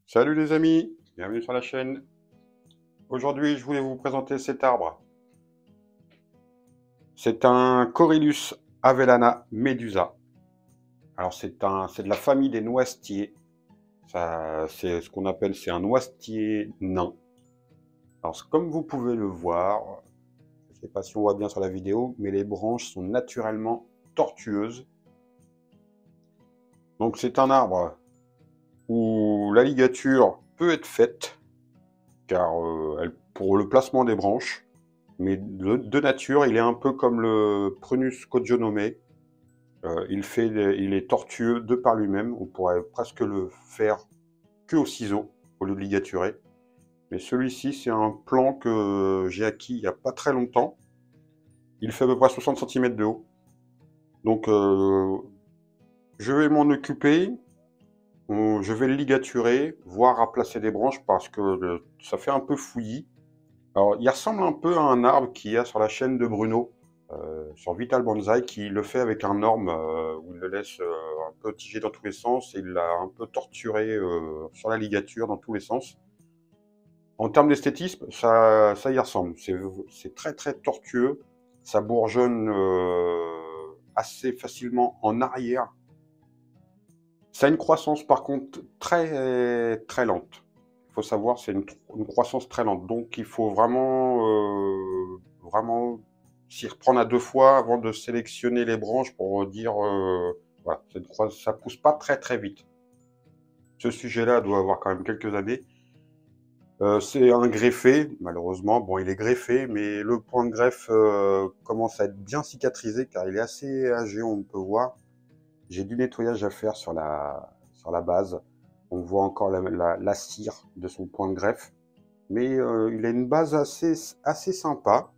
Salut les amis, bienvenue sur la chaîne. Aujourd'hui, je voulais vous présenter cet arbre. C'est un Corylus avellana medusa. Alors c'est de la famille des noisetiers. Ça, c'est ce qu'on appelle, c'est un noisetier nain. Alors comme vous pouvez le voir, je ne sais pas si on voit bien sur la vidéo, mais les branches sont naturellement tortueuses. Donc c'est un arbre où la ligature peut être faite, car pour le placement des branches. Mais de nature, il est un peu comme le Prunus congenome. Il est tortueux de par lui-même. On pourrait presque le faire que au ciseau, au lieu de ligaturer. Mais celui-ci, c'est un plant que j'ai acquis il n'y a pas très longtemps. Il fait à peu près 60 cm de haut. Donc, je vais m'en occuper. Je vais le ligaturer, voire à placer des branches parce que ça fait un peu fouillis. Alors, il ressemble un peu à un arbre qu'il y a sur la chaîne de Bruno, sur Vital Bonsai, qui le fait avec un orme où il le laisse un peu tiger dans tous les sens et il l'a un peu torturé sur la ligature dans tous les sens. En termes d'esthétisme, ça y ressemble. C'est très très tortueux. Ça bourgeonne assez facilement en arrière. Ça a une croissance par contre très très lente. Il faut savoir, c'est une croissance très lente. Donc il faut vraiment s'y reprendre à deux fois avant de sélectionner les branches pour dire, voilà, ça pousse pas très très vite. Ce sujet-là doit avoir quand même quelques années. C'est un greffé, malheureusement. Bon, il est greffé, mais le point de greffe commence à être bien cicatrisé car il est assez âgé, on peut voir. J'ai du nettoyage à faire sur la base. On voit encore la cire de son point de greffe. Mais il a une base assez sympa.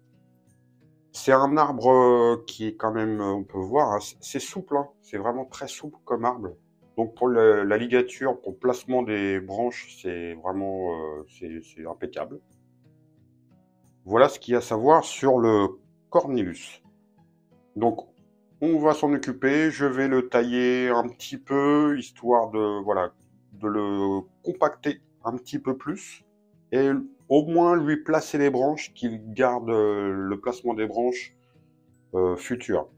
C'est un arbre qui est quand même, on peut voir, hein, c'est souple. Hein. C'est vraiment très souple comme arbre. Donc pour la ligature, pour le placement des branches, c'est vraiment c'est impeccable. Voilà ce qu'il y a à savoir sur le Cornelius. Donc on va s'en occuper, je vais le tailler un petit peu, histoire de, voilà, de le compacter un petit peu plus, et au moins lui placer les branches, qu'il garde le placement des branches futures.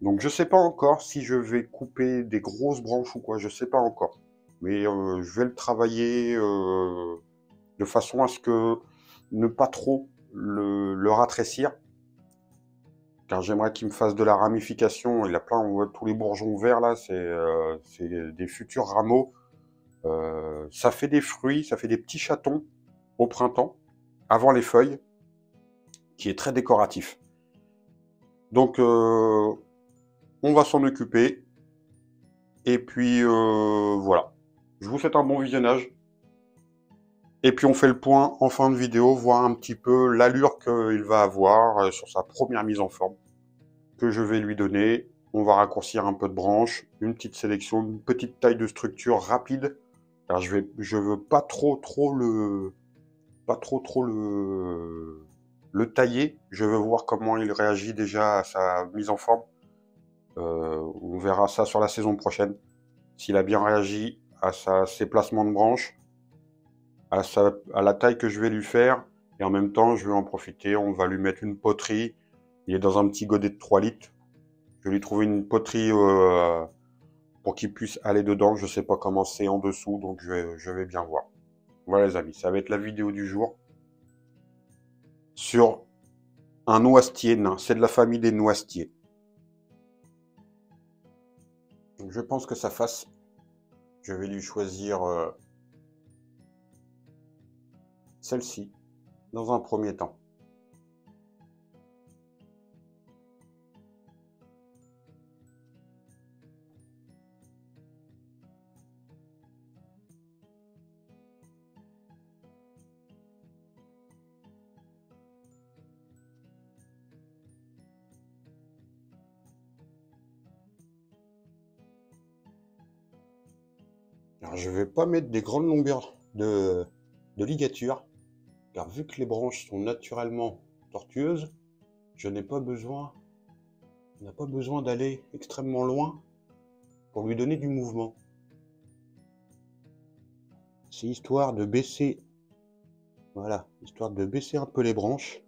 Donc je sais pas encore si je vais couper des grosses branches ou quoi, je sais pas encore. Mais je vais le travailler de façon à ce que ne pas trop le rétrécir, car j'aimerais qu'il me fasse de la ramification. Il a plein, on voit tous les bourgeons verts là, c'est des futurs rameaux. Ça fait des fruits, ça fait des petits chatons au printemps, avant les feuilles, qui est très décoratif. Donc on va s'en occuper. Et puis voilà. Je vous souhaite un bon visionnage. Et puis on fait le point en fin de vidéo, voir un petit peu l'allure qu'il va avoir sur sa première mise en forme que je vais lui donner. On va raccourcir un peu de branches, une petite sélection, une petite taille de structure rapide. Alors je veux pas trop le tailler. Je veux voir comment il réagit déjà à sa mise en forme. On verra ça sur la saison prochaine. S'il a bien réagi à ses placements de branches, à la taille que je vais lui faire, et en même temps, je vais en profiter. On va lui mettre une poterie. Il est dans un petit godet de 3 litres. Je vais lui trouver une poterie pour qu'il puisse aller dedans. Je ne sais pas comment c'est en dessous, donc je vais bien voir. Voilà les amis, ça va être la vidéo du jour sur un noisetier nain. C'est de la famille des noisetiers. Donc je pense que ça fasse. Je vais lui choisir celle-ci dans un premier temps. Alors je vais pas mettre des grandes longueurs de ligature, car vu que les branches sont naturellement tortueuses, je n'ai pas besoin, on n'a pas besoin d'aller extrêmement loin pour lui donner du mouvement. C'est histoire de baisser, voilà, histoire de baisser un peu les branches.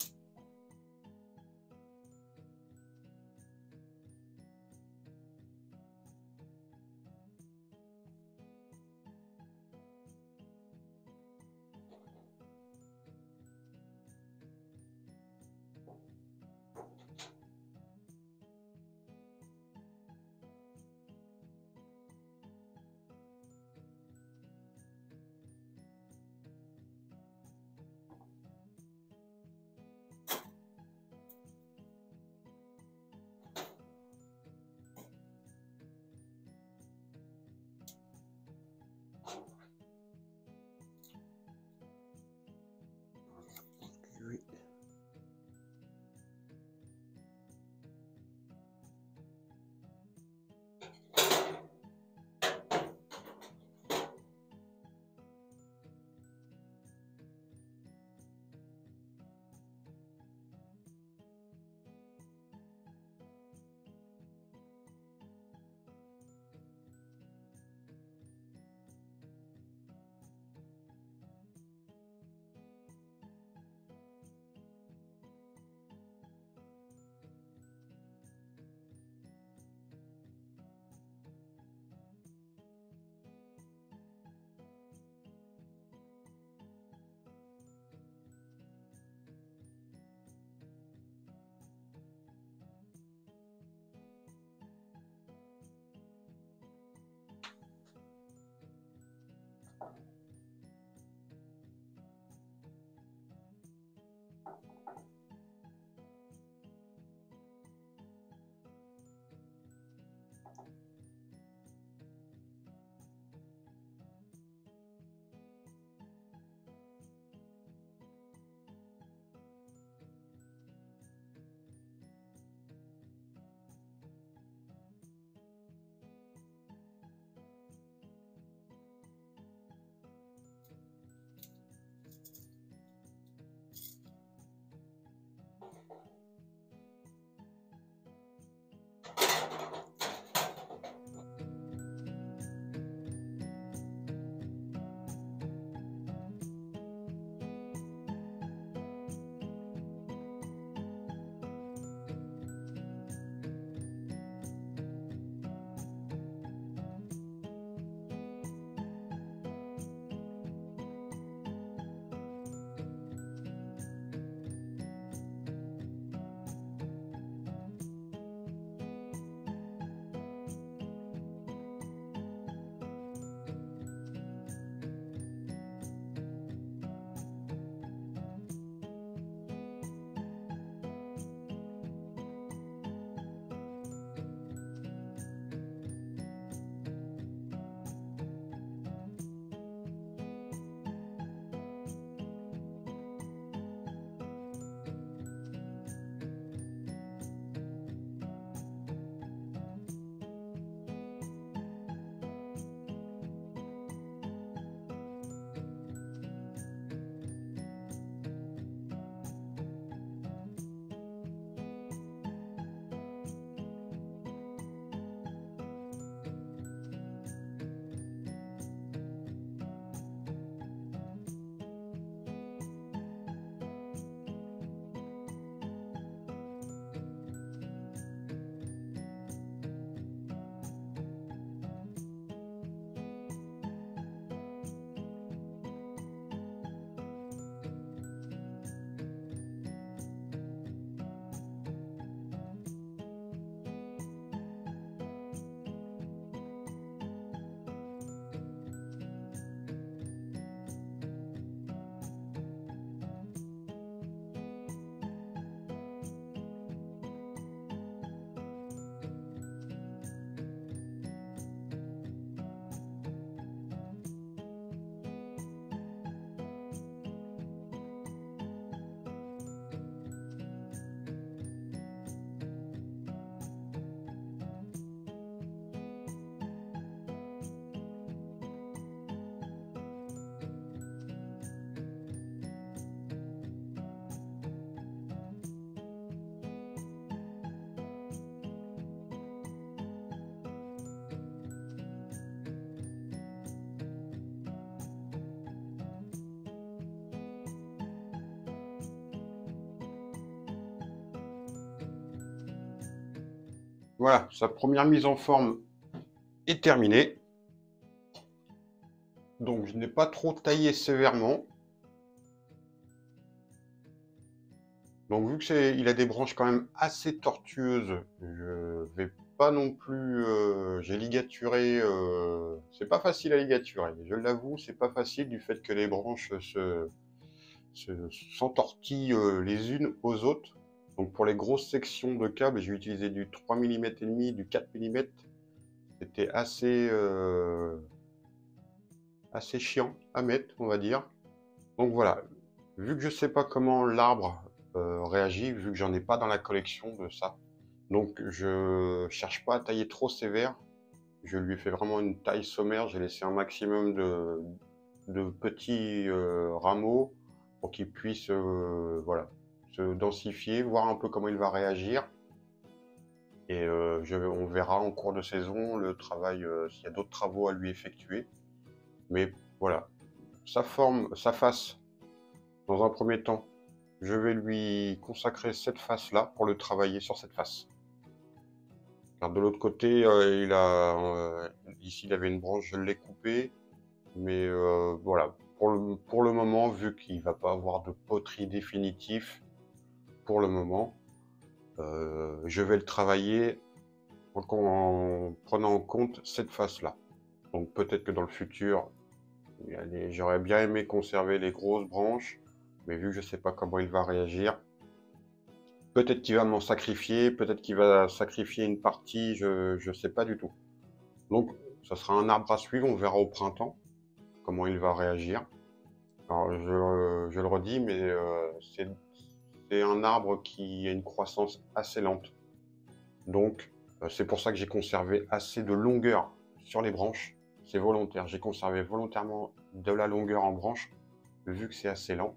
Voilà, sa première mise en forme est terminée. Donc je n'ai pas trop taillé sévèrement. Donc vu que il a des branches quand même assez tortueuses, je vais pas non plus... j'ai ligaturé... c'est pas facile à ligaturer, je l'avoue, c'est pas facile du fait que les branches s'entortillent les unes aux autres. Donc pour les grosses sections de câbles, j'ai utilisé du 3 mm et demi, du 4 mm. C'était assez chiant à mettre, on va dire. Donc voilà, vu que je sais pas comment l'arbre réagit, vu que j'en ai pas dans la collection de ça, donc je cherche pas à tailler trop sévère. Je lui ai fait vraiment une taille sommaire, j'ai laissé un maximum de petits rameaux pour qu'il puisse voilà, se densifier, voir un peu comment il va réagir. Et on verra en cours de saison le travail, s'il y a d'autres travaux à lui effectuer. Mais voilà, sa forme, sa face, dans un premier temps, je vais lui consacrer cette face-là pour le travailler sur cette face. Alors de l'autre côté, ici il avait une branche, je l'ai coupée. Mais voilà, pour le moment, vu qu'il ne va pas avoir de poterie définitif, pour le moment, je vais le travailler en prenant en compte cette face-là. Donc peut-être que dans le futur, j'aurais bien aimé conserver les grosses branches, mais vu que je ne sais pas comment il va réagir, peut-être qu'il va m'en sacrifier, peut-être qu'il va sacrifier une partie, je ne sais pas du tout. Donc ça sera un arbre à suivre, on verra au printemps comment il va réagir. Alors, je le redis, mais c'est un arbre qui a une croissance assez lente. Donc, c'est pour ça que j'ai conservé assez de longueur sur les branches. C'est volontaire. J'ai conservé volontairement de la longueur en branche, vu que c'est assez lent.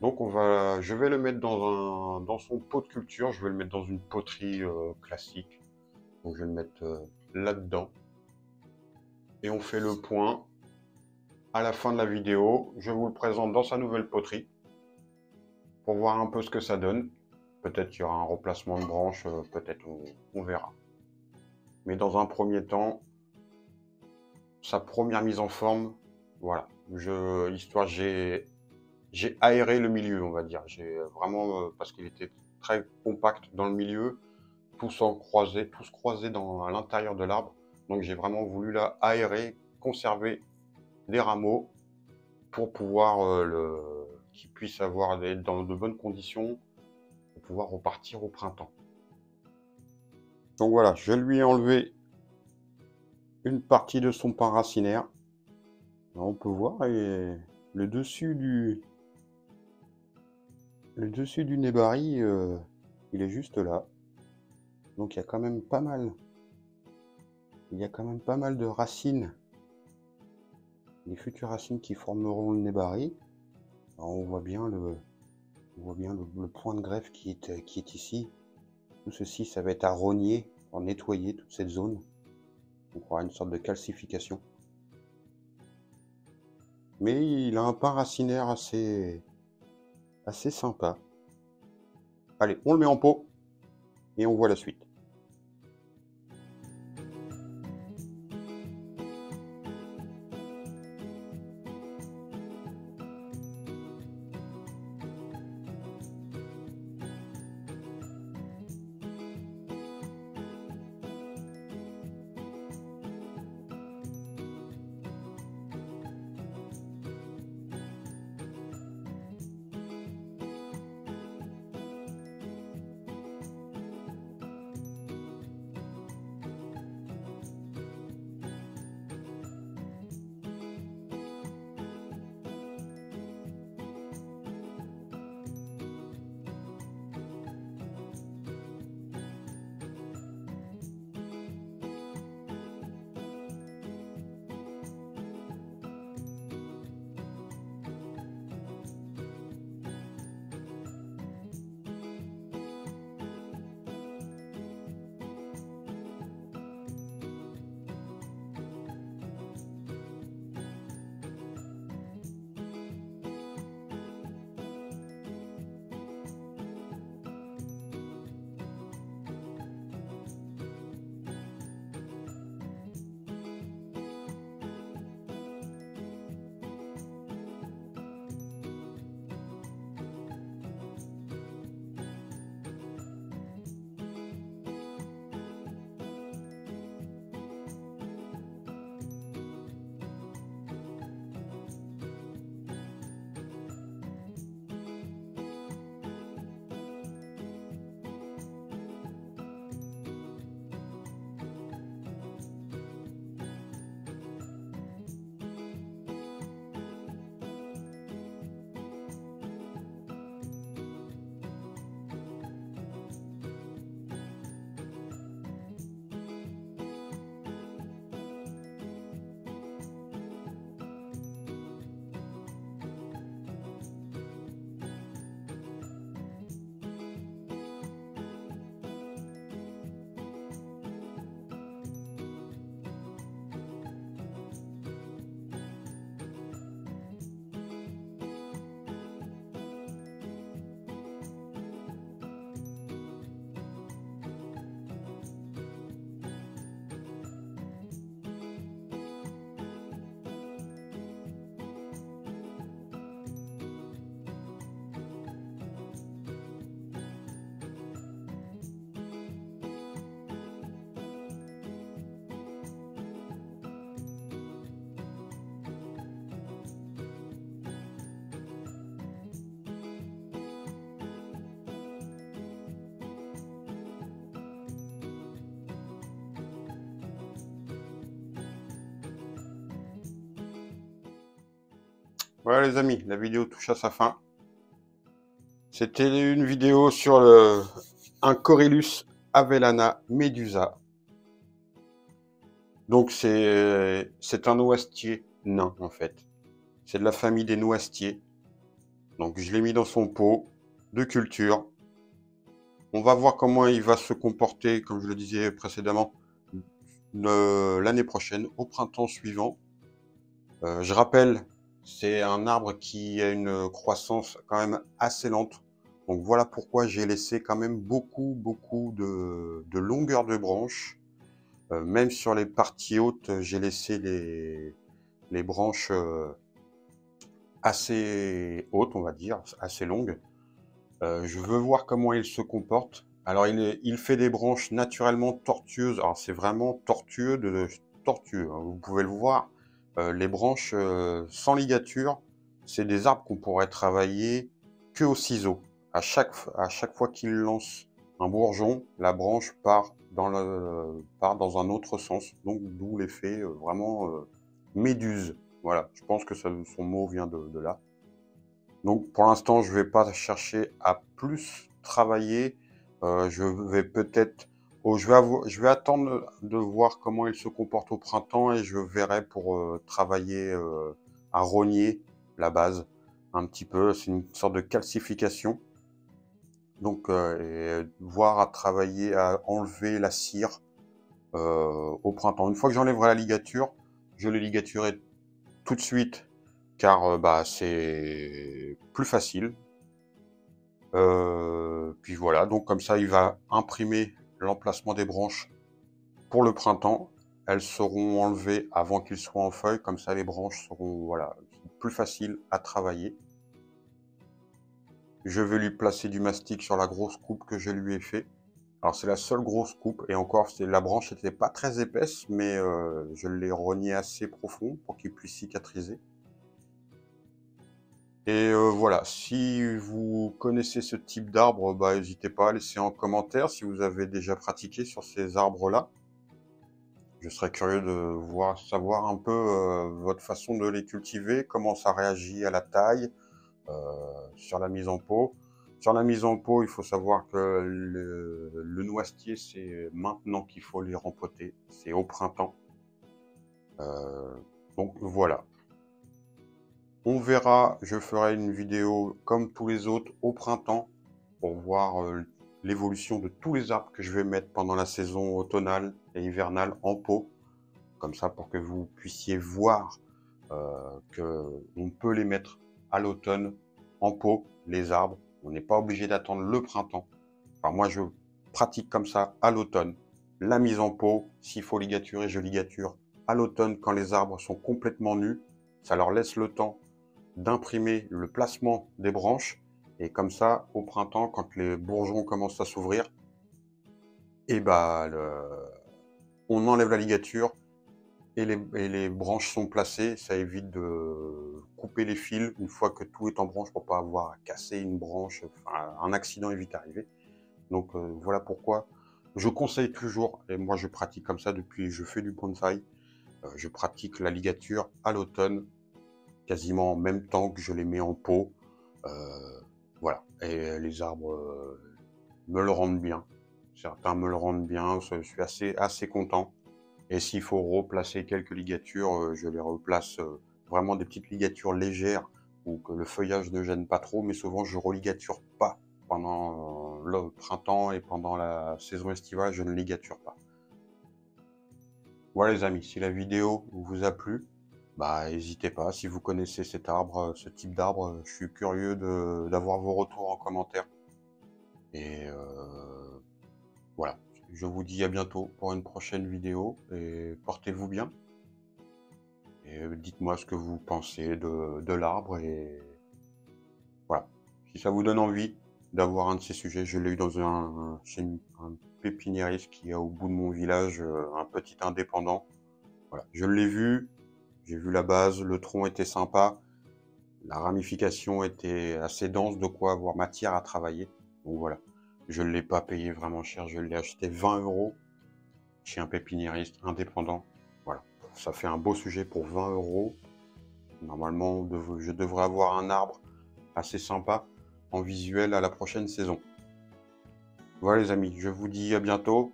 Donc, je vais le mettre dans son pot de culture. Je vais le mettre dans une poterie classique. Donc, je vais le mettre là-dedans. Et on fait le point. À la fin de la vidéo, je vous le présente dans sa nouvelle poterie pour voir un peu ce que ça donne. Peut-être qu'il y aura un remplacement de branche, peut-être, on verra. Mais dans un premier temps, sa première mise en forme, voilà. J'ai aéré le milieu, on va dire. J'ai vraiment, parce qu'il était très compact dans le milieu, tous croisés à l'intérieur de l'arbre. Donc j'ai vraiment voulu aérer, conserver des rameaux pour pouvoir qu'il puisse être dans de bonnes conditions pour pouvoir repartir au printemps. Donc voilà, je lui ai enlevé une partie de son pan racinaire. Alors, on peut voir le dessus du nébari, il est juste là. Donc il y a quand même pas mal. Il y a quand même pas mal de racines. Les futures racines qui formeront le nébari. Alors, on voit bien le point de greffe qui est ici. Tout ceci, ça va être à rogner, à nettoyer toute cette zone. Donc on aura une sorte de calcification. Mais il a un pan racinaire assez sympa. Allez, on le met en pot et on voit la suite. Voilà les amis, la vidéo touche à sa fin. C'était une vidéo sur un Corylus avellana medusa. Donc c'est un noisetier nain en fait. C'est de la famille des noisetiers. Donc je l'ai mis dans son pot de culture. On va voir comment il va se comporter, comme je le disais précédemment, l'année prochaine, au printemps suivant. Je rappelle, c'est un arbre qui a une croissance quand même assez lente. Donc voilà pourquoi j'ai laissé quand même beaucoup de longueur de branches. Même sur les parties hautes, j'ai laissé les branches assez hautes, on va dire, assez longues. Je veux voir comment il se comporte. Alors il fait des branches naturellement tortueuses. Alors c'est vraiment tortueux tortueux, hein. Vous pouvez le voir. Les branches sans ligature, c'est des arbres qu'on pourrait travailler que au ciseau. À chaque fois qu'il lance un bourgeon, la branche part part dans un autre sens. Donc d'où l'effet vraiment méduse. Voilà, je pense que son mot vient de là. Donc pour l'instant, je vais pas chercher à plus travailler. Je vais peut-être, je vais attendre de voir comment il se comporte au printemps et je verrai pour travailler à rogner la base un petit peu. C'est une sorte de calcification. Donc et voir à travailler à enlever la cire au printemps. Une fois que j'enlèverai la ligature, je le ligaturerai tout de suite car bah, c'est plus facile. Puis voilà, donc comme ça, il va imprimer l'emplacement des branches pour le printemps. Elles seront enlevées avant qu'ils soient en feuilles, comme ça les branches seront voilà, plus faciles à travailler. Je vais lui placer du mastic sur la grosse coupe que je lui ai fait. Alors c'est la seule grosse coupe, et encore, la branche n'était pas très épaisse, mais je l'ai rogné assez profond pour qu'il puisse cicatriser. Et voilà, si vous connaissez ce type d'arbre, bah, n'hésitez pas à laisser en commentaire si vous avez déjà pratiqué sur ces arbres-là. Je serais curieux de savoir un peu votre façon de les cultiver, comment ça réagit à la taille, sur la mise en pot. Sur la mise en pot, il faut savoir que le noisetier, c'est maintenant qu'il faut les rempoter, c'est au printemps. Donc voilà. On verra, je ferai une vidéo comme tous les autres au printemps pour voir l'évolution de tous les arbres que je vais mettre pendant la saison automnale et hivernale en pot. Comme ça, pour que vous puissiez voir qu'on peut les mettre à l'automne en pot, les arbres. On n'est pas obligé d'attendre le printemps. Enfin, moi, je pratique comme ça à l'automne. La mise en pot, s'il faut ligaturer, je ligature à l'automne quand les arbres sont complètement nus. Ça leur laisse le temps d'imprimer le placement des branches. Et comme ça, au printemps, quand les bourgeons commencent à s'ouvrir, et bah, on enlève la ligature et les branches sont placées. Ça évite de couper les fils une fois que tout est en branche pour pas avoir à casser une branche. Enfin, un accident est vite arrivé. Donc voilà pourquoi je conseille toujours, et moi je pratique comme ça depuis que je fais du bonsaï, je pratique la ligature à l'automne, quasiment en même temps que je les mets en pot. Voilà, et les arbres me le rendent bien. Certains me le rendent bien, je suis assez content. Et s'il faut replacer quelques ligatures, je les replace vraiment des petites ligatures légères ou que le feuillage ne gêne pas trop, mais souvent je religature pas pendant le printemps et pendant la saison estivale, je ne ligature pas. Voilà les amis, si la vidéo vous a plu, bah n'hésitez pas, si vous connaissez cet arbre, ce type d'arbre, je suis curieux d'avoir vos retours en commentaire. Et voilà, je vous dis à bientôt pour une prochaine vidéo et portez-vous bien. Et dites-moi ce que vous pensez de l'arbre et voilà. Si ça vous donne envie d'avoir un de ces sujets, je l'ai eu chez un pépiniériste qui est au bout de mon village, un petit indépendant. Voilà, je l'ai vu, j'ai vu la base, le tronc était sympa, la ramification était assez dense, de quoi avoir matière à travailler. Donc voilà, je ne l'ai pas payé vraiment cher, je l'ai acheté 20 € chez un pépiniériste indépendant. Voilà, ça fait un beau sujet pour 20 €. Normalement, je devrais avoir un arbre assez sympa en visuel à la prochaine saison. Voilà les amis, je vous dis à bientôt.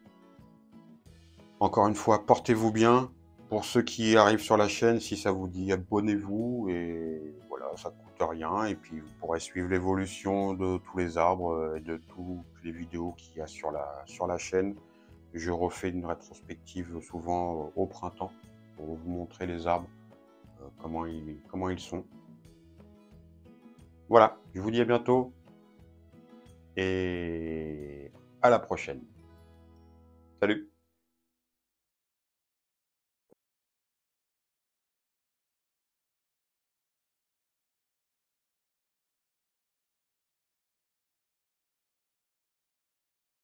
Encore une fois, portez-vous bien. Pour ceux qui arrivent sur la chaîne, si ça vous dit, abonnez-vous et voilà, ça coûte rien. Et puis vous pourrez suivre l'évolution de tous les arbres et de toutes les vidéos qu'il y a sur la chaîne. Je refais une rétrospective souvent au printemps pour vous montrer les arbres, comment ils sont. Voilà, je vous dis à bientôt et à la prochaine. Salut!